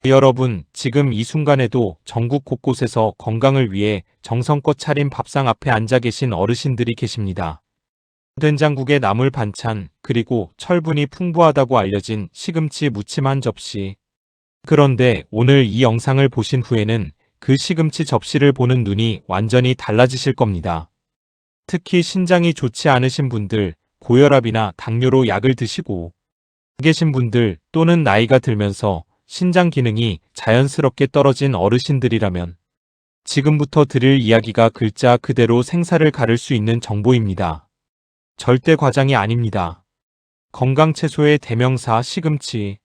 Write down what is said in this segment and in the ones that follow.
여러분, 지금 이 순간에도 전국 곳곳에서 건강을 위해 정성껏 차린 밥상 앞에 앉아 계신 어르신들이 계십니다. 된장국에 나물 반찬, 그리고 철분이 풍부하다고 알려진 시금치 무침 한 접시. 그런데 오늘 이 영상을 보신 후에는 그 시금치 접시를 보는 눈이 완전히 달라지실 겁니다. 특히 신장이 좋지 않으신 분들, 고혈압이나 당뇨로 약을 드시고 계신 분들 또는 나이가 들면서 신장 기능이 자연스럽게 떨어진 어르신들이라면 지금부터 드릴 이야기가 글자 그대로 생사를 가를 수 있는 정보입니다. 절대 과장이 아닙니다. 건강 채소의 대명사 시금치.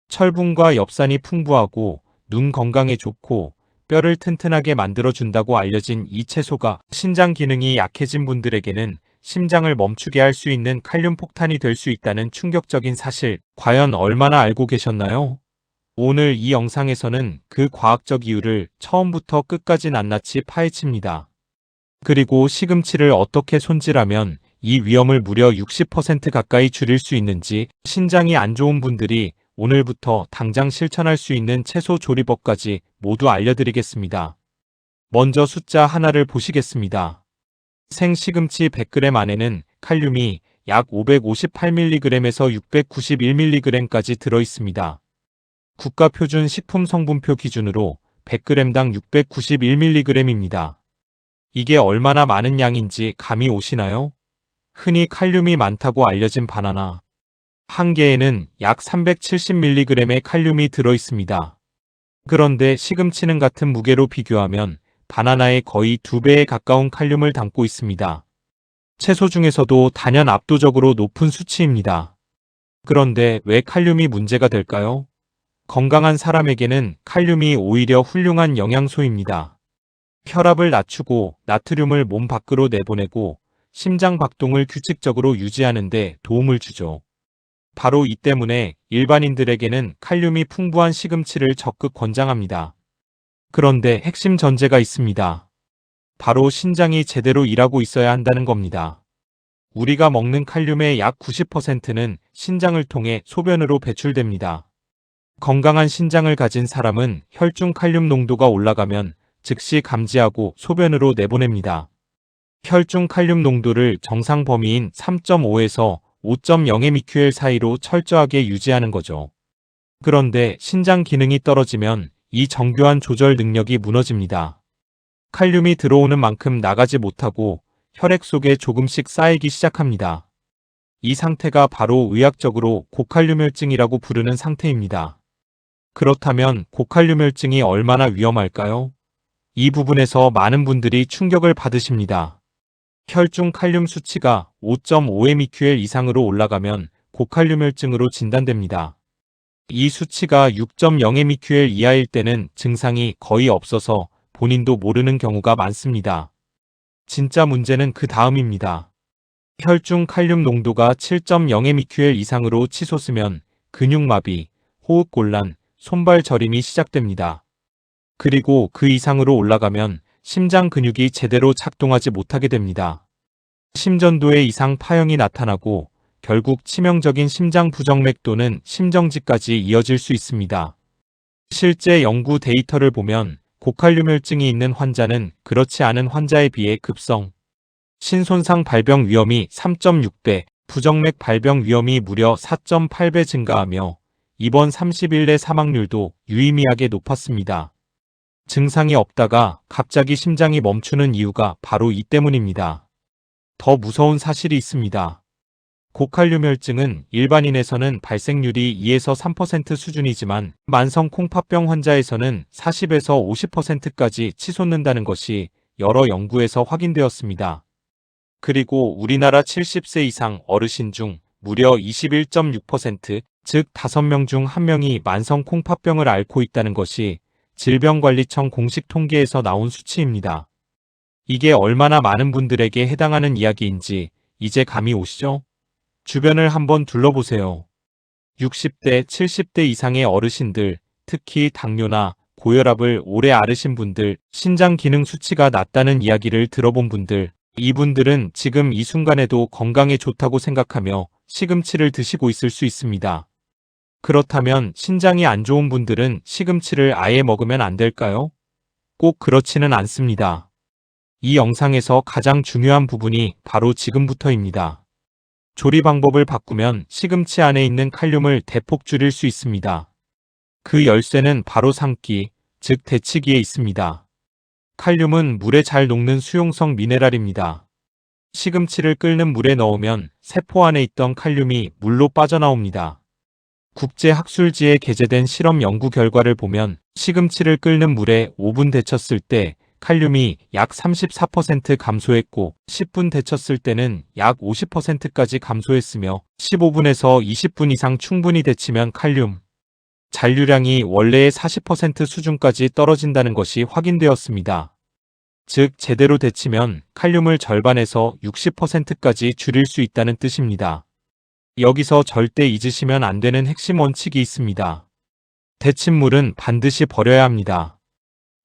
철분과 엽산이 풍부하고 눈 건강에 좋고 뼈를 튼튼하게 만들어준다고 알려진 이 채소가 신장 기능이 약해진 분들에게는 심장을 멈추게 할 수 있는 칼륨 폭탄이 될 수 있다는 충격적인 사실, 과연 얼마나 알고 계셨나요? 오늘 이 영상에서는 그 과학적 이유를 처음부터 끝까지 낱낱이 파헤칩니다. 그리고 시금치를 어떻게 손질하면 이 위험을 무려 60% 가까이 줄일 수 있는지, 신장이 안 좋은 분들이 오늘부터 당장 실천할 수 있는 채소 조리법까지 모두 알려드리겠습니다. 먼저 숫자 하나를 보시겠습니다. 생시금치 100g 안에는 칼륨이 약 558mg에서 691mg까지 들어있습니다. 국가표준 식품성분표 기준으로 100g당 691mg입니다. 이게 얼마나 많은 양인지 감이 오시나요? 흔히 칼륨이 많다고 알려진 바나나 한 개에는 약 370mg의 칼륨이 들어있습니다. 그런데 시금치는 같은 무게로 비교하면 바나나의 거의 2배에 가까운 칼륨을 담고 있습니다. 채소 중에서도 단연 압도적으로 높은 수치입니다. 그런데 왜 칼륨이 문제가 될까요? 건강한 사람에게는 칼륨이 오히려 훌륭한 영양소입니다. 혈압을 낮추고 나트륨을 몸 밖으로 내보내고 심장 박동을 규칙적으로 유지하는 데 도움을 주죠. 바로 이 때문에 일반인들에게는 칼륨이 풍부한 시금치를 적극 권장합니다. 그런데 핵심 전제가 있습니다. 바로 신장이 제대로 일하고 있어야 한다는 겁니다. 우리가 먹는 칼륨의 약 90%는 신장을 통해 소변으로 배출됩니다. 건강한 신장을 가진 사람은 혈중 칼륨 농도가 올라가면 즉시 감지하고 소변으로 내보냅니다. 혈중 칼륨 농도를 정상 범위인 3.5에서 5.0mql 사이로 철저하게 유지하는 거죠. 그런데 신장 기능이 떨어지면 이 정교한 조절 능력이 무너집니다. 칼륨이 들어오는 만큼 나가지 못하고 혈액 속에 조금씩 쌓이기 시작합니다. 이 상태가 바로 의학적으로 고칼륨혈증이라고 부르는 상태입니다. 그렇다면 고칼륨혈증이 얼마나 위험할까요? 이 부분에서 많은 분들이 충격을 받으십니다. 혈중 칼륨 수치가 5.5mql 이상으로 올라가면 고칼륨혈증으로 진단됩니다. 이 수치가 6.0mql 이하일 때는 증상이 거의 없어서 본인도 모르는 경우가 많습니다. 진짜 문제는 그 다음입니다. 혈중 칼륨 농도가 7.0mql 이상으로 치솟으면 근육마비, 호흡곤란, 손발 저림이 시작됩니다. 그리고 그 이상으로 올라가면 심장 근육이 제대로 작동하지 못하게 됩니다. 심전도의 이상 파형이 나타나고 결국 치명적인 심장 부정맥 또는 심정지까지 이어질 수 있습니다. 실제 연구 데이터를 보면 고칼륨혈증이 있는 환자는 그렇지 않은 환자에 비해 급성 신손상 발병 위험이 3.6배, 부정맥 발병 위험이 무려 4.8배 증가하며 입원 30일 내 사망률도 유의미하게 높았습니다. 증상이 없다가 갑자기 심장이 멈추는 이유가 바로 이 때문입니다. 더 무서운 사실이 있습니다. 고칼륨혈증은 일반인에서는 발생률이 2에서 3% 수준이지만 만성 콩팥병 환자에서는 40에서 50%까지 치솟는다는 것이 여러 연구에서 확인되었습니다. 그리고 우리나라 70세 이상 어르신 중 무려 21.6%, 즉 5명 중 1명이 만성 콩팥병을 앓고 있다는 것이 질병관리청 공식 통계에서 나온 수치입니다. 이게 얼마나 많은 분들에게 해당하는 이야기인지 이제 감이 오시죠? 주변을 한번 둘러보세요. 60대, 70대 이상의 어르신들, 특히 당뇨나 고혈압을 오래 앓으신 분들, 신장 기능 수치가 낮다는 이야기를 들어본 분들, 이분들은 지금 이 순간에도 건강에 좋다고 생각하며 시금치를 드시고 있을 수 있습니다. 그렇다면 신장이 안 좋은 분들은 시금치를 아예 먹으면 안 될까요? 꼭 그렇지는 않습니다. 이 영상에서 가장 중요한 부분이 바로 지금부터입니다. 조리 방법을 바꾸면 시금치 안에 있는 칼륨을 대폭 줄일 수 있습니다. 그 열쇠는 바로 삶기, 즉 데치기에 있습니다. 칼륨은 물에 잘 녹는 수용성 미네랄입니다. 시금치를 끓는 물에 넣으면 세포 안에 있던 칼륨이 물로 빠져나옵니다. 국제학술지에 게재된 실험 연구 결과를 보면 시금치를 끓는 물에 5분 데쳤을 때 칼륨이 약 34% 감소했고 10분 데쳤을 때는 약 50%까지 감소했으며 15분에서 20분 이상 충분히 데치면 칼륨 잔류량이 원래의 40% 수준까지 떨어진다는 것이 확인되었습니다. 즉 제대로 데치면 칼륨을 절반에서 60%까지 줄일 수 있다는 뜻입니다. 여기서 절대 잊으시면 안 되는 핵심 원칙이 있습니다. 데친 물은 반드시 버려야 합니다.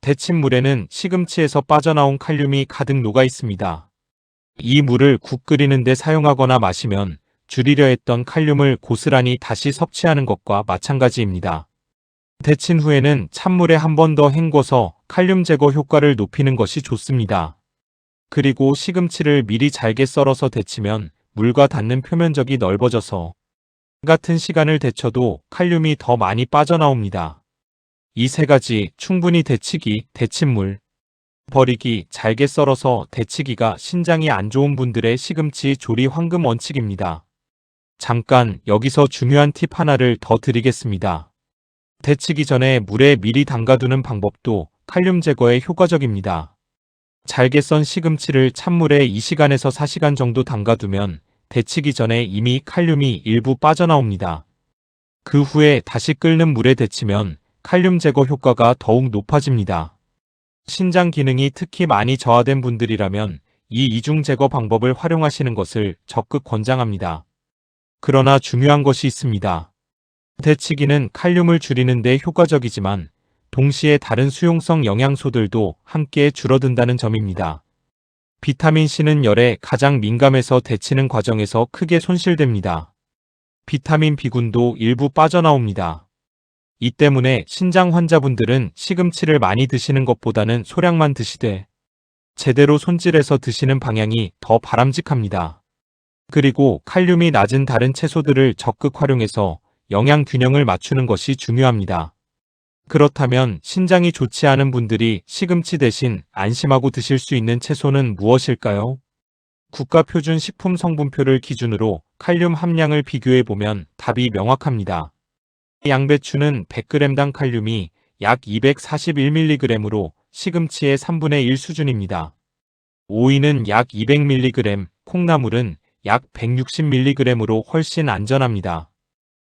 데친 물에는 시금치에서 빠져나온 칼륨이 가득 녹아 있습니다. 이 물을 국 끓이는 데 사용하거나 마시면 줄이려 했던 칼륨을 고스란히 다시 섭취하는 것과 마찬가지입니다. 데친 후에는 찬물에 한 번 더 헹궈서 칼륨 제거 효과를 높이는 것이 좋습니다. 그리고 시금치를 미리 잘게 썰어서 데치면 물과 닿는 표면적이 넓어져서 같은 시간을 데쳐도 칼륨이 더 많이 빠져나옵니다. 이 세 가지 충분히 데치기, 데친 물, 버리기, 잘게 썰어서 데치기가 신장이 안 좋은 분들의 시금치 조리 황금 원칙입니다. 잠깐 여기서 중요한 팁 하나를 더 드리겠습니다. 데치기 전에 물에 미리 담가두는 방법도 칼륨 제거에 효과적입니다. 잘게 썬 시금치를 찬물에 2시간에서 4시간 정도 담가두면 데치기 전에 이미 칼륨이 일부 빠져나옵니다. 그 후에 다시 끓는 물에 데치면 칼륨 제거 효과가 더욱 높아집니다. 신장 기능이 특히 많이 저하된 분들이라면 이 이중 제거 방법을 활용하시는 것을 적극 권장합니다. 그러나 중요한 것이 있습니다. 데치기는 칼륨을 줄이는 데 효과적이지만 동시에 다른 수용성 영양소들도 함께 줄어든다는 점입니다. 비타민C는 열에 가장 민감해서 데치는 과정에서 크게 손실됩니다. 비타민 B군도 일부 빠져나옵니다. 이 때문에 신장 환자분들은 시금치를 많이 드시는 것보다는 소량만 드시되 제대로 손질해서 드시는 방향이 더 바람직합니다. 그리고 칼륨이 낮은 다른 채소들을 적극 활용해서 영양 균형을 맞추는 것이 중요합니다. 그렇다면 신장이 좋지 않은 분들이 시금치 대신 안심하고 드실 수 있는 채소는 무엇일까요? 국가표준식품 성분표를 기준으로 칼륨 함량을 비교해보면 답이 명확합니다. 양배추는 100g당 칼륨이 약 241mg으로 시금치의 3분의 1 수준입니다. 오이는 약 200mg, 콩나물은 약 160mg으로 훨씬 안전합니다.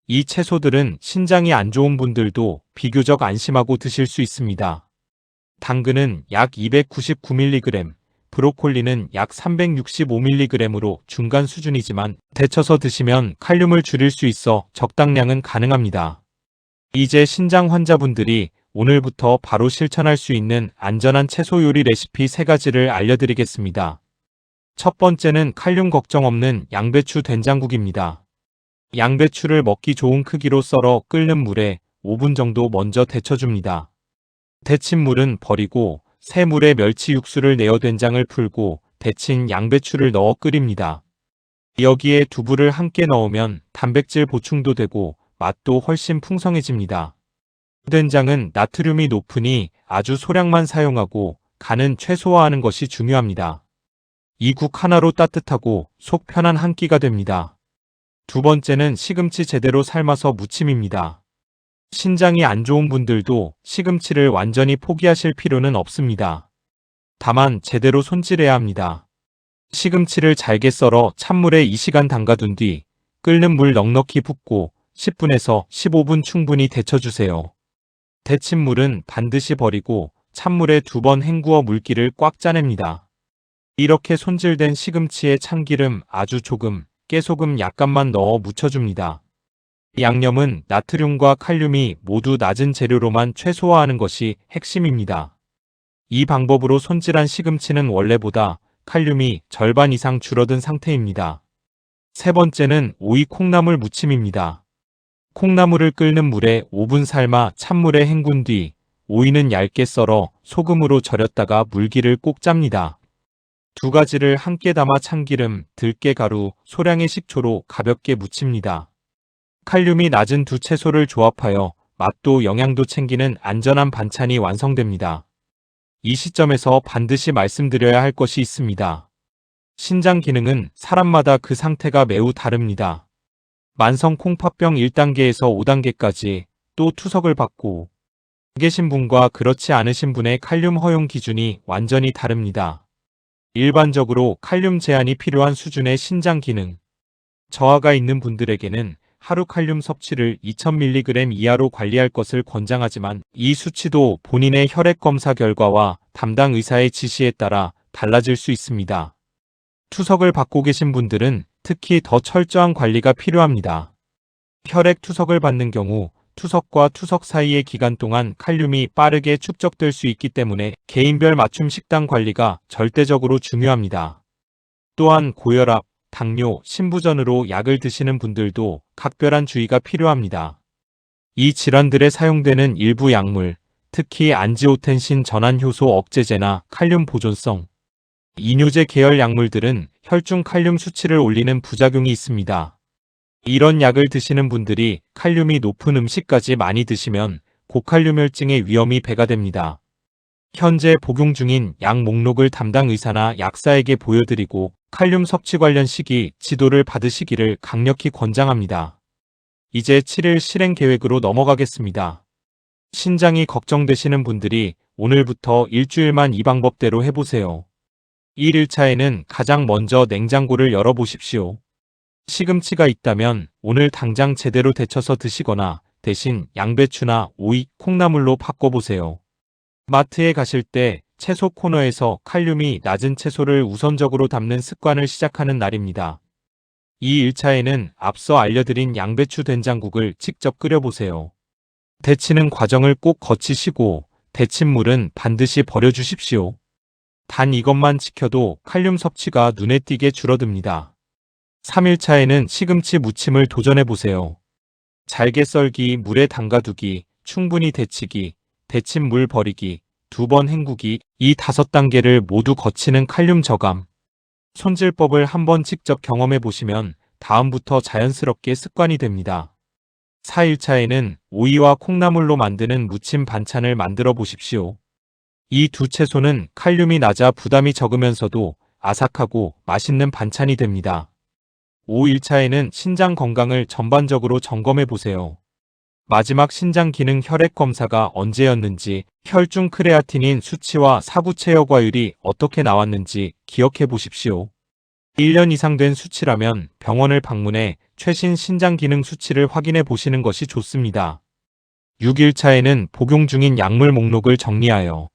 이 채소들은 신장이 안 좋은 분들도 비교적 안심하고 드실 수 있습니다. 당근은 약 299mg, 브로콜리는 약 365mg으로 중간 수준이지만 데쳐서 드시면 칼륨을 줄일 수 있어 적당량은 가능합니다. 이제 신장 환자분들이 오늘부터 바로 실천할 수 있는 안전한 채소 요리 레시피 3가지를 알려드리겠습니다. 첫 번째는 칼륨 걱정 없는 양배추 된장국입니다. 양배추를 먹기 좋은 크기로 썰어 끓는 물에 5분 정도 먼저 데쳐줍니다. 데친 물은 버리고 새 물에 멸치 육수를 내어 된장을 풀고 데친 양배추를 넣어 끓입니다. 여기에 두부를 함께 넣으면 단백질 보충도 되고 맛도 훨씬 풍성해집니다. 된장은 나트륨이 높으니 아주 소량만 사용하고 간은 최소화하는 것이 중요합니다. 이 국 하나로 따뜻하고 속 편한 한 끼가 됩니다. 두 번째는 시금치 제대로 삶아서 무침입니다. 신장이 안 좋은 분들도 시금치를 완전히 포기하실 필요는 없습니다. 다만 제대로 손질해야 합니다. 시금치를 잘게 썰어 찬물에 2시간 담가둔 뒤 끓는 물 넉넉히 붓고 10분에서 15분 충분히 데쳐주세요. 데친 물은 반드시 버리고 찬물에 2번 헹구어 물기를 꽉 짜냅니다. 이렇게 손질된 시금치에 참기름 아주 조금, 깨소금 약간만 넣어 묻혀줍니다. 양념은 나트륨과 칼륨이 모두 낮은 재료로만 최소화하는 것이 핵심입니다. 이 방법으로 손질한 시금치는 원래보다 칼륨이 절반 이상 줄어든 상태입니다. 세 번째는 오이 콩나물 무침입니다. 콩나물을 끓는 물에 5분 삶아 찬물에 헹군 뒤 오이는 얇게 썰어 소금으로 절였다가 물기를 꼭 짭니다. 두 가지를 함께 담아 참기름, 들깨가루, 소량의 식초로 가볍게 무칩니다. 칼륨이 낮은 두 채소를 조합하여 맛도 영양도 챙기는 안전한 반찬이 완성됩니다. 이 시점에서 반드시 말씀드려야 할 것이 있습니다. 신장 기능은 사람마다 그 상태가 매우 다릅니다. 만성 콩팥병 1단계에서 5단계까지 또 투석을 받고 계신 분과 그렇지 않으신 분의 칼륨 허용 기준이 완전히 다릅니다. 일반적으로 칼륨 제한이 필요한 수준의 신장 기능 저하가 있는 분들에게는 하루 칼륨 섭취를 2000mg 이하로 관리할 것을 권장하지만 이 수치도 본인의 혈액 검사 결과와 담당 의사의 지시에 따라 달라질 수 있습니다. 투석을 받고 계신 분들은 특히 더 철저한 관리가 필요합니다. 혈액 투석을 받는 경우 투석과 투석 사이의 기간 동안 칼륨이 빠르게 축적될 수 있기 때문에 개인별 맞춤 식단 관리가 절대적으로 중요합니다. 또한 고혈압, 당뇨, 신부전으로 약을 드시는 분들도 각별한 주의가 필요합니다. 이 질환들에 사용되는 일부 약물, 특히 안지오텐신 전환 효소 억제제나 칼륨 보존성, 이뇨제 계열 약물들은 혈중 칼륨 수치를 올리는 부작용이 있습니다. 이런 약을 드시는 분들이 칼륨이 높은 음식까지 많이 드시면 고칼륨혈증의 위험이 배가 됩니다. 현재 복용 중인 약 목록을 담당 의사나 약사에게 보여드리고 칼륨 섭취 관련 시기 지도를 받으시기를 강력히 권장합니다. 이제 7일 실행 계획으로 넘어가겠습니다. 신장이 걱정되시는 분들이 오늘부터 일주일만 이 방법대로 해보세요. 1일차에는 가장 먼저 냉장고를 열어보십시오. 시금치가 있다면 오늘 당장 제대로 데쳐서 드시거나 대신 양배추나 오이, 콩나물로 바꿔보세요. 마트에 가실 때 채소 코너에서 칼륨이 낮은 채소를 우선적으로 담는 습관을 시작하는 날입니다. 이 1차에는 앞서 알려드린 양배추 된장국을 직접 끓여보세요. 데치는 과정을 꼭 거치시고 데친 물은 반드시 버려주십시오. 단 이것만 지켜도 칼륨 섭취가 눈에 띄게 줄어듭니다. 3일차에는 시금치 무침을 도전해보세요. 잘게 썰기, 물에 담가두기, 충분히 데치기, 데친 물 버리기, 2번 헹구기, 이 5단계를 모두 거치는 칼륨 저감. 손질법을 한번 직접 경험해 보시면 다음부터 자연스럽게 습관이 됩니다. 4일차에는 오이와 콩나물로 만드는 무침 반찬을 만들어 보십시오. 이 두 채소는 칼륨이 낮아 부담이 적으면서도 아삭하고 맛있는 반찬이 됩니다. 5일차에는 신장 건강을 전반적으로 점검해 보세요. 마지막 신장 기능 혈액 검사가 언제였는지, 혈중 크레아티닌 수치와 사구체여과율이 어떻게 나왔는지 기억해 보십시오. 1년 이상 된 수치라면 병원을 방문해 최신 신장 기능 수치를 확인해 보시는 것이 좋습니다. 6일차에는 복용 중인 약물 목록을 정리하여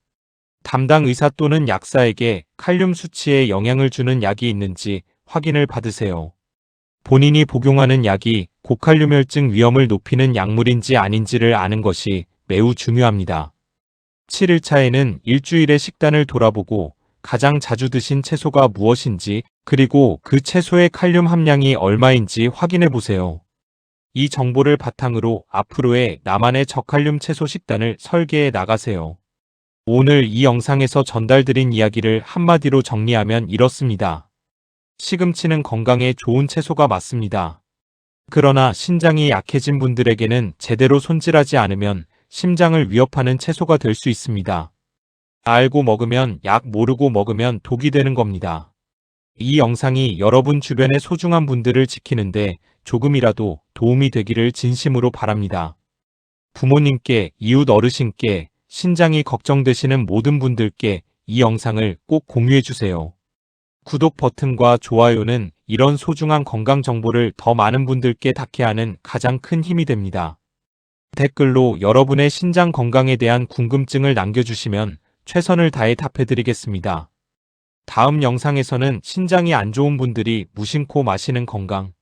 담당 의사 또는 약사에게 칼륨 수치에 영향을 주는 약이 있는지 확인을 받으세요. 본인이 복용하는 약이 고칼륨혈증 위험을 높이는 약물인지 아닌지를 아는 것이 매우 중요합니다. 7일차에는 일주일의 식단을 돌아보고 가장 자주 드신 채소가 무엇인지 그리고 그 채소의 칼륨 함량이 얼마인지 확인해 보세요. 이 정보를 바탕으로 앞으로의 나만의 저칼륨 채소 식단을 설계해 나가세요. 오늘 이 영상에서 전달드린 이야기를 한마디로 정리하면 이렇습니다. 시금치는 건강에 좋은 채소가 맞습니다. 그러나 신장이 약해진 분들에게는 제대로 손질하지 않으면 심장을 위협하는 채소가 될 수 있습니다. 알고 먹으면 약, 모르고 먹으면 독이 되는 겁니다. 이 영상이 여러분 주변의 소중한 분들을 지키는데 조금이라도 도움이 되기를 진심으로 바랍니다. 부모님께, 이웃 어르신께, 신장이 걱정되시는 모든 분들께 이 영상을 꼭 공유해 주세요. 구독 버튼과 좋아요는 이런 소중한 건강 정보를 더 많은 분들께 닿게 하는 가장 큰 힘이 됩니다. 댓글로 여러분의 신장 건강에 대한 궁금증을 남겨주시면 최선을 다해 답해드리겠습니다. 다음 영상에서는 신장이 안 좋은 분들이 무심코 마시는 건강,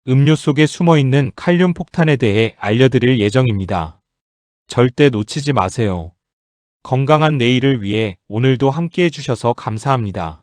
음료 속에 숨어있는 칼륨 폭탄에 대해 알려드릴 예정입니다. 절대 놓치지 마세요. 건강한 내일을 위해 오늘도 함께 해주셔서 감사합니다.